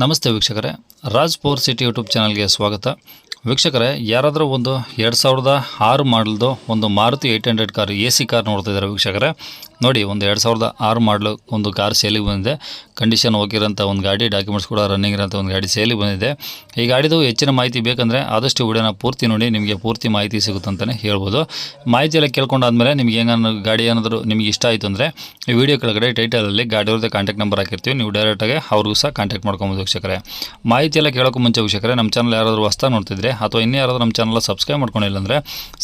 ನಮಸ್ತೆ ವೀಕ್ಷಕರೇ, Raj power city YouTube ಚಾನಲ್ಗೆ ಸ್ವಾಗತ. ವೀಕ್ಷಕರೇ, ಯಾರಾದರೂ ಒಂದು 2006 ಮಾಡಲ್ದು ಒಂದು ಮಾರುತಿ 800 ಕಾರ್ AC ಕಾರ್ ನೋಡ್ತಾ ಇದ್ದಾರೆ ವೀಕ್ಷಕರೇ. ನೋಡಿ, ಒಂದು 2006 ಮಾಡಲು ಒಂದು ಕಾರ್ ಸೇಲಿಗೆ ಬಂದಿದೆ. ಕಂಡೀಷನ್ ಹೋಗಿರೋಂಥ ಒಂದು ಗಾಡಿ, ಡಾಕ್ಯುಮೆಂಟ್ಸ್ ಕೂಡ ರನ್ನಿಂಗ್ ಇರೋಂಥ ಒಂದು ಗಾಡಿ ಸೇಲಿಗೆ ಬಂದಿದೆ. ಈ ಗಾಡಿದು ಹೆಚ್ಚಿನ ಮಾಹಿತಿ ಬೇಕಂದರೆ ಆದಷ್ಟು ವಿಡಿಯೋನ ಪೂರ್ತಿ ನೋಡಿ, ನಿಮಗೆ ಪೂರ್ತಿ ಮಾಹಿತಿ ಸಿಗುತ್ತಂತಲೇ ಹೇಳ್ಬೋದು. ಮಾಹಿತಿ ಎಲ್ಲ ಕೇಳ್ಕೊಂಡಾದ್ಮೇಲೆ ನಿಮಗೆ ಗಾಡಿ ಏನಾದರೂ ನಿಮಗೆ ಇಷ್ಟ ಆಯಿತು ಅಂದರೆ ಈ ವಿಡಿಯೋ ಕೆಳಗಡೆ ಟೈಟಲಲ್ಲಿ ಗಾಡಿಯವ್ರದ್ದು ಕಾಂಟ್ಯಾಕ್ಟ್ ನಂಬರ್ ಹಾಕಿರ್ತೀವಿ. ನೀವು ಡೈರೆಕ್ಟಾಗಿ ಅವ್ರಿಗೂ ಸಹ ಕಾಂಟ್ಯಾಕ್ಟ್ ಮಾಡ್ಕೊಬೋದು ವೀಕ್ಷಕರೇ. ಮಾಹಿತಿ ಎಲ್ಲ ಕೇಳೋಕ್ಕೂ ಮುಂಚೆ ವೀಕ್ಷಕರೇ, ನಮ್ಮ ಚಾನಲ್ ಯಾರಾದರೂ ಹೊಸ್ದಾಗಿ ನೋಡ್ತಿದ್ರೆ ಅಥವಾ ಇನ್ನೂ ಯಾರಾದರೂ ನಮ್ಮ ಚಾನಲ್ ಸಬ್ಸ್ಕ್ರೈಬ್ ಮಾಡ್ಕೊಂಡಿಲ್ಲ ಅಂದರೆ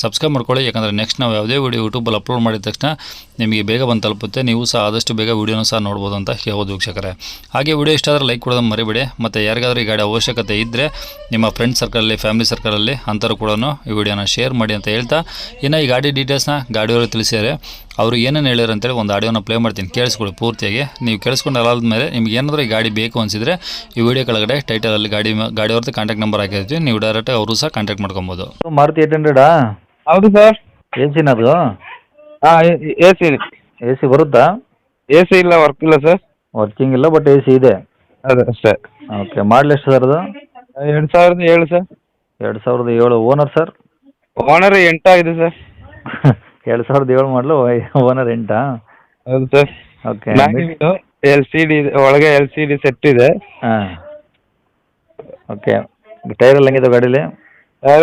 ಸಬ್ಸ್ಕ್ರೈಬ್ ಮಾಡ್ಕೊಳ್ಳಿ. ಯಾಕಂದರೆ ನೆಕ್ಸ್ಟ್ ನಾವು ಯಾವುದೇ ವಿಡಿಯೋ ಯೂಟ್ಯೂಬಲ್ಲಿ ಅಪ್ಲೋಡ್ ಮಾಡಿದ ತಕ್ಷಣ ನಿಮಗೆ ಬೇಗ ಬಂದು ತಲುಪುತ್ತೆ. ನೀವು ಸಹ ಆದಷ್ಟು ಬೇಗ ವೀಡಿಯೋನ ಸಹ ನೋಡ್ಬೋದು ಅಂತ ಹೇಳ್ಬೋದು ವೀಕ್ಷಕರೇ. ಹಾಗೆ ವಿಡಿಯೋ ಇಷ್ಟ ಆದರೆ ಲೈಕ್ ಕೊಡೋದನ್ನು ಮರಿಬೇಡಿ. ಮತ್ತು ಯಾರಿಗಾದ್ರೂ ಈ ಗಾಡಿ ಅವಶ್ಯಕತೆ ಇದ್ದರೆ ನಿಮ್ಮ ಫ್ರೆಂಡ್ಸ್ ಸರ್ಕಲಲ್ಲಿ, ಫ್ಯಾಮಿಲಿ ಸರ್ಕಲಲ್ಲಿ ಅಂಥವ್ರು ಕೂಡ ಈ ವಿಡಿಯೋನ ಶೇರ್ ಮಾಡಿ ಅಂತ ಹೇಳ್ತಾ, ಇನ್ನು ಈ ಗಾಡಿ ಡೀಟೇಲ್ಸ್ನ ಗಾಡಿಯವರು ತಿಳಿಸಿದ್ದಾರೆ. ಅವರು ಏನೇನು ಹೇಳ್ಯಾರ ಅಂತೇಳಿ ಒಂದು ಆಡಿಯೋನ ಪ್ಲೇ ಮಾಡ್ತೀನಿ, ಕೇಳಿಸ್ಕೊಳ್ಳಿ ಪೂರ್ತಿಯಾಗಿ. ನೀವು ಕೇಳಿಸ್ಕೊಂಡು ಅಲ್ಲಾದ್ಮೇಲೆ ನಿಮ್ಗೆ ಏನಾದರೂ ಈ ಗಾಡಿ ಬೇಕು ಅನಿಸಿದರೆ ಈ ವಿಡಿಯೋ ಕೆಳಗಡೆ ಟೈಟಲಲ್ಲಿ ಗಾಡಿಯವ್ರದ್ದು ಕಾಂಟ್ಯಾಕ್ಟ್ ನಂಬರ್ ಹಾಕಿರ್ತೀವಿ. ನೀವು ಡೈರೆಕ್ಟಾಗಿ ಅವರು ಸಹ ಕಾಂಟ್ಯಾಕ್ಟ್ ಮಾಡ್ಕೊಬೋದು. ಮಾರುತಿ 800 ಹೌದು ಸರ್. AC ಅದು? ಹಾಂ, AC ಬರುತ್ತಾ? AC ಇಲ್ಲ, ವರ್ಕ್ ಇಲ್ಲ ಸರ್. ವರ್ಕಿಂಗ್ ಇಲ್ಲ, ಬಟ್ AC ಇದೆ. ಅದೇ ಅಷ್ಟೇ. ಓಕೆ, ಮಾಡಲ್ ಎಷ್ಟು ಸರ್ ಅದು? 2007 ಸರ್. 2007. Owner sir? ಓನರ್ 8 ಆಗಿದೆ ಸರ್. 2007 ಮಾಡಲು, ಓನರ್ 8. ಹೌದು ಸರ್. ಓಕೆ. LCD ಒಳಗೆ LCD ಸೆಟ್ ಇದೆ. ಹಾಂ, ಓಕೆ. ಟೈರ್ ಎಲ್ಲ ಹೆಂಗಿದೆ ಗಾಡೀಲಿ?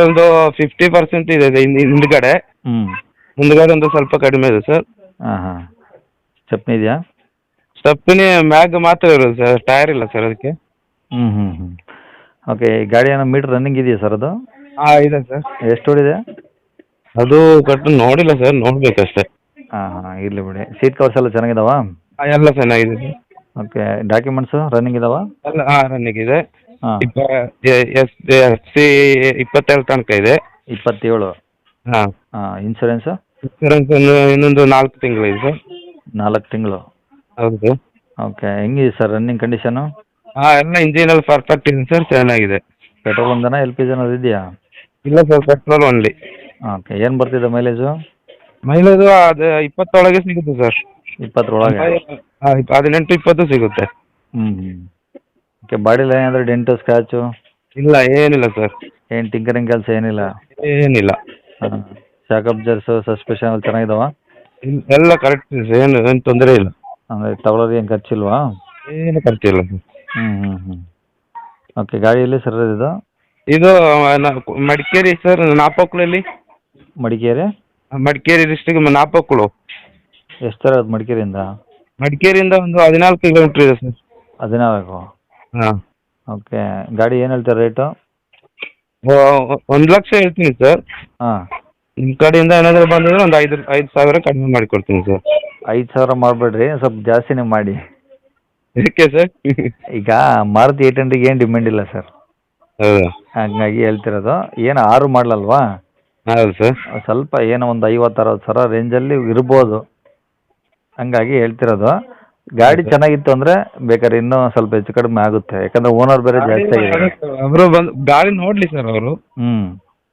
ಒಂದು 50% ಇದೆ ಹಿಂದ್ಗಡೆ. ಮುಂದ್ಗಡೆ ಒಂದು ಸ್ವಲ್ಪ ಕಡಿಮೆ ಇದೆ ಸರ್. ಹಾಂ. ಚಪ್ನಿ ಇದೆಯಾ? ಸ್ಟೆಪ್ನಿ ಮ್ಯಾಗ್ ಮಾತ್ರ ಇರೋದು ಸರ್, ಟೈರ್ ಇಲ್ಲ ಸರ್ ಅದಕ್ಕೆ. ಓಕೆ. ಈ ಗಾಡಿ ಏನೋ ಮೀಟ್ರ್ ರನ್ನಿಂಗ್ ಇದೆಯಾ ಸರ್ ಅದು? ಹಾಂ, ಇದೆ ಸರ್. ಎಷ್ಟು ಓಡಿದೆ? ಅದು ನೋಡಿಲ್ಲ ಸರ್, ನೋಡ್ಬೇಕಷ್ಟೇ. ಹಾಂ, ಇರಲಿ ಬಿಡಿ. ಸೀಟ್ ಕವರ್ಸ್ ಎಲ್ಲ ಚೆನ್ನಾಗಿದಾವ? ಎಲ್ಲ ಚೆನ್ನಾಗಿದೆ ಸರ್. ಓಕೆ. ಡಾಕ್ಯುಮೆಂಟ್ಸು ರನ್ನಿಂಗ್ ಇದಾವ? ಎಲ್ಲ ರನ್ನಿಂಗ್ ಇದೆ. ಹಾಂ. FC 27 ತನಕ ಇದೆ. 27. ಹಾಂ. ಇನ್ಶೂರೆನ್ಸು? ಇನ್ಸೂರೆನ್ಸ್ ಇನ್ನೊಂದು 4 ತಿಂಗಳಿದೆ ಸರ್. 4 ತಿಂಗಳು. ಹೌದು. ಓಕೆ. ಹೆಂಗಿದೆ ಸರ್ ರನ್ನಿಂಗ್ ಕಂಡೀಷನು? ಹಾಂ, ಎಲ್ಲ ಇಂಜಿನಲ್ಲಿ ಪರ್ಫೆಕ್ಟ್ ಇದೆ ಸರ್, ಚೆನ್ನಾಗಿದೆ. ಪೆಟ್ರೋಲ್ ಒಂದನ LPG ಏನಾದ್ರು ಇದೆಯಾ? ಇಲ್ಲ ಸರ್, ಪೆಟ್ರೋಲ್ ಓನ್ಲಿ. ಓಕೆ. ಏನು ಬರ್ತಿದೆ ಮೈಲೇಜು? ಮೈಲೇಜು ಅದು 20 ಒಳಗೆ ಸಿಗುತ್ತೆ ಸರ್. 20 ಒಳಗೆ? ಹಾಂ, 18-20 ಸಿಗುತ್ತೆ. ಓಕೆ. ಬಾಡಿಲಿ ಏನಾದರೂ ಡೆಂಟು, ಸ್ಕ್ರ್ಯಾಚು? ಇಲ್ಲ, ಏನಿಲ್ಲ ಸರ್. ಏನು ಟಿಂಕರಿಂಗ್ ಕೆಲಸ ಏನಿಲ್ಲ? ಏನಿಲ್ಲ. ಹಾಂ. ಶಾಕ್ ಅಬ್ಸರ್ಸು, ಸಸ್ಪೆಷನ್ ಎಲ್ಲ ಚೆನ್ನಾಗಿದಾವ? ಎಲ್ಲ ಕರೆಕ್ಟ್ ಇದೆ ಸರ್, ಏನು ತೊಂದರೆ ಇಲ್ಲ. ಅಂದರೆ ತಗೊಳ್ಳೋದು ಏನು ಖರ್ಚಿಲ್ವಾ? ಏನು ಖರ್ಚಿಲ್ಲ ಸರ್. ಓಕೆ. ಗಾಡಿ ಎಲ್ಲಿ ಸರ್ ಇದು? ಇದು ಮಡಿಕೇರಿ ಸರ್, ನಾಪೋಕ್ಲಲ್ಲಿ. ಮಡಿಕೇರಿ? ಮಡಿಕೇರಿ ಡಿಸ್ಟ್ರಿಕ್ಟ್ ನಾಪೋಕ್ಲು. ಎಷ್ಟು ಸರ್ ಅದು ಮಡಿಕೇರಿಯಿಂದ? ಮಡಿಕೇರಿಯಿಂದ ಒಂದು 14 ಕಿಲೋಮೀಟ್ರ್ ಇದೆ ಸರ್. 14? ಹಾಂ. ಓಕೆ. ಗಾಡಿ ಏನು ಹೇಳ್ತಾರೆ ರೇಟು? 1 ಲಕ್ಷ ಹೇಳ್ತೀನಿ ಸರ್. ಹಾಂ. ನಿಮ್ಮ ಕಡೆಯಿಂದ ಏನಾದರೂ ಬಂದಿದ್ರೆ ಒಂದು 5,000 ಕಡಿಮೆ ಮಾಡಿಕೊಡ್ತೀನಿ ಸರ್. 5,000 ಮಾಡಬೇಡ್ರಿ, ಸ್ವಲ್ಪ ಜಾಸ್ತಿನೇ ಮಾಡಿ. ಯಾಕೆ ಸರ್? ಈಗ ಮಾರುತಿ 800 ಏನು ಡಿಮ್ಯಾಂಡ್ ಇಲ್ಲ ಸರ್, ಹೌದಾ? ಹಾಗಾಗಿ ಹೇಳ್ತಿರೋದು. ಏನು 6 ಮಾಡಲಲ್ವಾ? ಹೌದು ಸರ್. ಸ್ವಲ್ಪ ಏನೋ ಒಂದು 50-60 ಸಾವಿರ ರೇಂಜಲ್ಲಿ ಇರ್ಬೋದು, ಹಂಗಾಗಿ ಹೇಳ್ತಿರೋದು. ಗಾಡಿ ಚೆನ್ನಾಗಿತ್ತು ಅಂದರೆ ಬೇಕಾದ್ರೆ ಇನ್ನೂ ಸ್ವಲ್ಪ ಹೆಚ್ಚು ಕಡಿಮೆ ಆಗುತ್ತೆ, ಯಾಕಂದರೆ ಓನರ್ ಬೇರೆ ಜಾಸ್ತಿ ಆಗಿದೆ. ಅವರು ಬಂದು ಗಾಡಿ ನೋಡಲಿ ಸರ್ ಅವರು.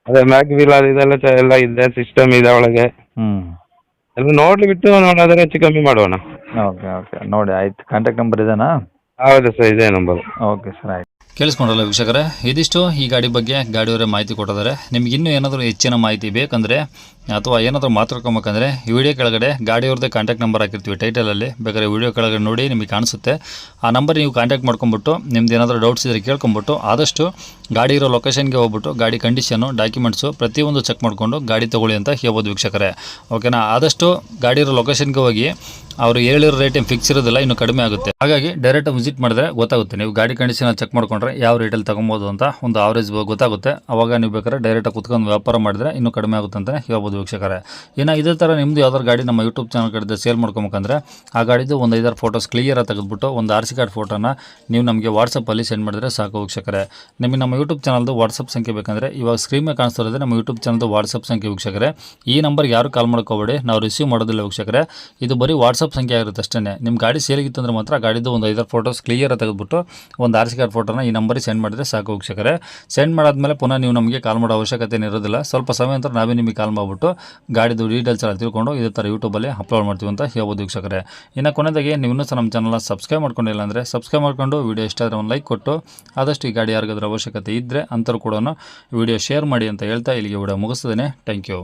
ಅದೇ ಮ್ಯಾಗ್ ವೀಲ್ ಅದು ಇದೆಲ್ಲ ಎಲ್ಲ ಇದೆ, ಸಿಸ್ಟಮ್ ಇದೆ ಒಳಗೆ. ಎಲ್ಲ ನೋಡ್ಲಿ ಬಿಟ್ಟು ನೋಡೋದ್ರೆ ಹೆಚ್ಚು ಕಮ್ಮಿ ಮಾಡೋಣ. ಓಕೆ. ನೋಡಿ, ಆಯ್ತು. ಕಾಂಟ್ಯಾಕ್ಟ್ ನಂಬರ್ ಇದೇನಾ? ಹೌದು ಸರ್, ಇದೇ ನಂಬರ್. ಓಕೆ ಸರ್, ಆಯ್ತು. ಕೇಳಿಸ್ಕೊಂಡ್ರಲ್ಲ ವೀಕ್ಷಕರೇ, ಇದಿಷ್ಟು ಈ ಗಾಡಿ ಬಗ್ಗೆ ಗಾಡಿಯವರೇ ಮಾಹಿತಿ ಕೊಟ್ಟಿದ್ದಾರೆ. ನಿಮ್ಗೆ ಇನ್ನೂ ಏನಾದರೂ ಹೆಚ್ಚಿನ ಮಾಹಿತಿ ಬೇಕಂದರೆ ಅಥವಾ ಏನಾದರೂ ಮಾತಾಡ್ಕೊಬೇಕಂದ್ರೆ ಈ ವಿಡಿಯೋ ಕೆಳಗಡೆ ಗಾಡಿಯವ್ರದ್ದೇ ಕಾಂಟ್ಯಾಕ್ಟ್ ನಂಬರ್ ಹಾಕಿರ್ತೀವಿ ಟೈಟಲಲ್ಲಿ. ಬೇಕಾದ್ರೆ ವಿಡಿಯೋ ಕೆಳಗಡೆ ನೋಡಿ ನಿಮಗೆ ಕಾಣಿಸುತ್ತೆ. ಆ ನಂಬರ್ ನೀವು ಕಾಂಟ್ಯಾಕ್ಟ್ ಮಾಡ್ಕೊಂಬಿಟ್ಟು ನಿಮ್ದು ಏನಾದರೂ ಡೌಟ್ಸ್ ಇದ್ದರೆ ಕೇಳ್ಕೊಂಬಿಟ್ಟು ಆದಷ್ಟು ಗಾಡಿ ಇರೋ ಲೊಕೇಶನ್ಗೆ ಹೋಗ್ಬಿಟ್ಟು ಗಾಡಿ ಕಂಡೀಷನು, ಡಾಕ್ಯುಮೆಂಟ್ಸು ಪ್ರತಿಯೊಂದು ಚೆಕ್ ಮಾಡಿಕೊಂಡು ಗಾಡಿ ತೊಗೊಳ್ಳಿ ಅಂತ ಹೇಳ್ಬೋದು ವೀಕ್ಷಕರೇ. ಓಕೆನಾ? ಆದಷ್ಟು ಗಾಡಿ ಇರೋ ಲೊಕೇಶನ್ಗೆ ಹೋಗಿ ಅವರು ಹೇಳಿರೋ ರೇಟ್ ಏನು ಫಿಕ್ಸ್ ಇರೋದಿಲ್ಲ, ಇನ್ನೂ ಕಡಿಮೆ ಆಗುತ್ತೆ. ಹಾಗಾಗಿ ಡೈರೆಕ್ಟ್ ವಿಸಿಟ್ ಮಾಡಿದ್ರೆ ಗೊತ್ತಾಗುತ್ತೆ. ನೀವು ಗಾಡಿ ಕಂಡೀಷನ್ ಚೆಕ್ ಮಾಡ್ಕೊಂಡ್ರೆ ಯಾವ ರೇಟಲ್ಲಿ ತೊಗೊಬೋದು ಅಂತ ಒಂದು ಆವ್ರೇಜ್ ಗೊತ್ತಾಗುತ್ತೆ. ಅವಾಗ ನೀವು ಬೇಕಾದ್ರೆ ಡೈರೆಕ್ಟಾಗಿ ಕುತ್ಕೊಂಡು ವ್ಯಾಪಾರ ಮಾಡಿದ್ರೆ ಇನ್ನೂ ಕಡಿಮೆ ಆಗುತ್ತೆ ಅಂತಲೇ ಹೇಳ್ಬೋದು ವೀಕ್ಷಕರೇ. ಇನ್ನು ಇದೇ ಥರ ನಿಮ್ಮದು ಯಾವ್ದಾರು ಗಾಡಿ ನಮ್ಮ ಯೂಟ್ಯೂಬ್ ಚಾನಲ್ ಕಡೆ ಸೇಲ್ ಮಾಡ್ಕೊಬೇಕಂದ್ರೆ ಆ ಗಾಡಿದು ಒಂದು 5-6 ಫೋಟೋಸ್ ಕ್ಲಿಯರಾಗಿ ತೆಗೆದುಬಿಟ್ಟು ಒಂದು RC ಕಾರ್ಡ್ ಫೋಟೋನ ನೀವು ನಮಗೆ ವಾಟ್ಸಪ್ಪಲ್ಲಿ ಸೆಂಡ್ ಮಾಡಿದ್ರೆ ಸಾಕು ವೀಕ್ಷಕರೇ. ನಿಮಗೆ ನಮ್ಮ ಯೂಟ್ಯೂಬ್ ಚಾನಲ್ದು ವಾಟ್ಸಪ್ ಸಂಖ್ಯೆ ಬೇಕಂದರೆ ಇವಾಗ ಸ್ಕ್ರೀನ್ ಮೇಲೆ ಕಾಣಿಸ್ತಿರೋದೇ ನಮ್ಮ ಯೂಟ್ಯೂಬ್ ಚಾನಲ್ದು ವಾಟ್ಸಪ್ ಸಂಖ್ಯೆ ವೀಕ್ಷಕರೇ. ಈ ನಂಬರ್ಗೆ ಯಾರು ಕಾಲ್ ಮಾಡ್ಕೋಬೇಡಿ, ನಾವು ರಿಸೀವ್ ಮಾಡೋದಿಲ್ಲ ವೀಕ್ಷಕರೇ. ಇದು ಬರೀ ವಾಟ್ಸಪ್ ಸಂಖ್ಯೆ ಆಗಿರುತ್ತೆ ಅಷ್ಟೇ. ನಿಮ್ಮ ಗಾಡಿ ಸೇಲಿಗಿತ್ತು ಅಂದರೆ ಮಾತ್ರ ಗಾಡಿದು ಒಂದು 5-6 ಫೋಟೋಸ್ ಕ್ಲಿಯರಾಗಿ ತೆಗೆದುಬಿಟ್ಟು ಒಂದು RC ಕಾರ್ಡ್ ಫೋಟೋನ ಈ ನಂಬರಿಗೆ ಸೆಂಡ್ ಮಾಡಿದ್ರೆ ಸಾಕು ವೀಕ್ಷಕರೇ. ಸೆಂಡ್ ಮಾಡಾದ್ಮೇಲೆ ಪುನಃ ನೀವು ನಮಗೆ ಕಾಲ್ ಮಾಡೋ ಅವಶ್ಯಕತೆ ಇರೋದಿಲ್ಲ. ಸ್ವಲ್ಪ ಸಮಯ ನಂತರ ನಾವೇ ನಿಮಗೆ ಕಾಲ್ ಮಾಡಿಬಿಟ್ಟು ಮಾಡಿಬಿಟ್ಟು ಗಾಡಿದು ಡೀಟೇಲ್ಸ್ ಎಲ್ಲ ತಿಳ್ಕೊಂಡು ಇದೇ ಥರ ಯೂಟ್ಯೂಬಲ್ಲಿ ಅಪ್ಲೋಡ್ ಮಾಡ್ತೀವಿ ಅಂತ ಹೇಳ್ಬೋದು ವೀಕ್ಷಕರೇ. ಇನ್ನು ಕೊನೆಯದಾಗಿ ನೀವು ಇನ್ನೂ ಸಹ ನಮ್ಮ ಚಾನಲ್ನ ಸಬ್ಸ್ಕ್ರೈಬ್ ಮಾಡ್ಕೊಂಡಿಲ್ಲ ಅಂದರೆ ಸಬ್ಸ್ಕ್ರೈಬ್ ಮಾಡ್ಕೊಂಡು ವಿಡಿಯೋ ಇಷ್ಟ ಆದರೆ ಒಂದು ಲೈಕ್ ಕೊಟ್ಟು ಆದಷ್ಟು ಈ ಗಾಡಿ ಯಾರಿಗಾದ್ರೂ ಅವಶ್ಯಕತೆ ಇದ್ದರೆ ಅಂಥವ್ರು ಕೂಡ ವಿಡಿಯೋ ಶೇರ್ ಮಾಡಿ ಅಂತ ಹೇಳ್ತಾ ಇಲ್ಲಿಗೆ ವಿಡಿಯೋ ಮುಗಿಸ್ತೇನೆ. Thank you.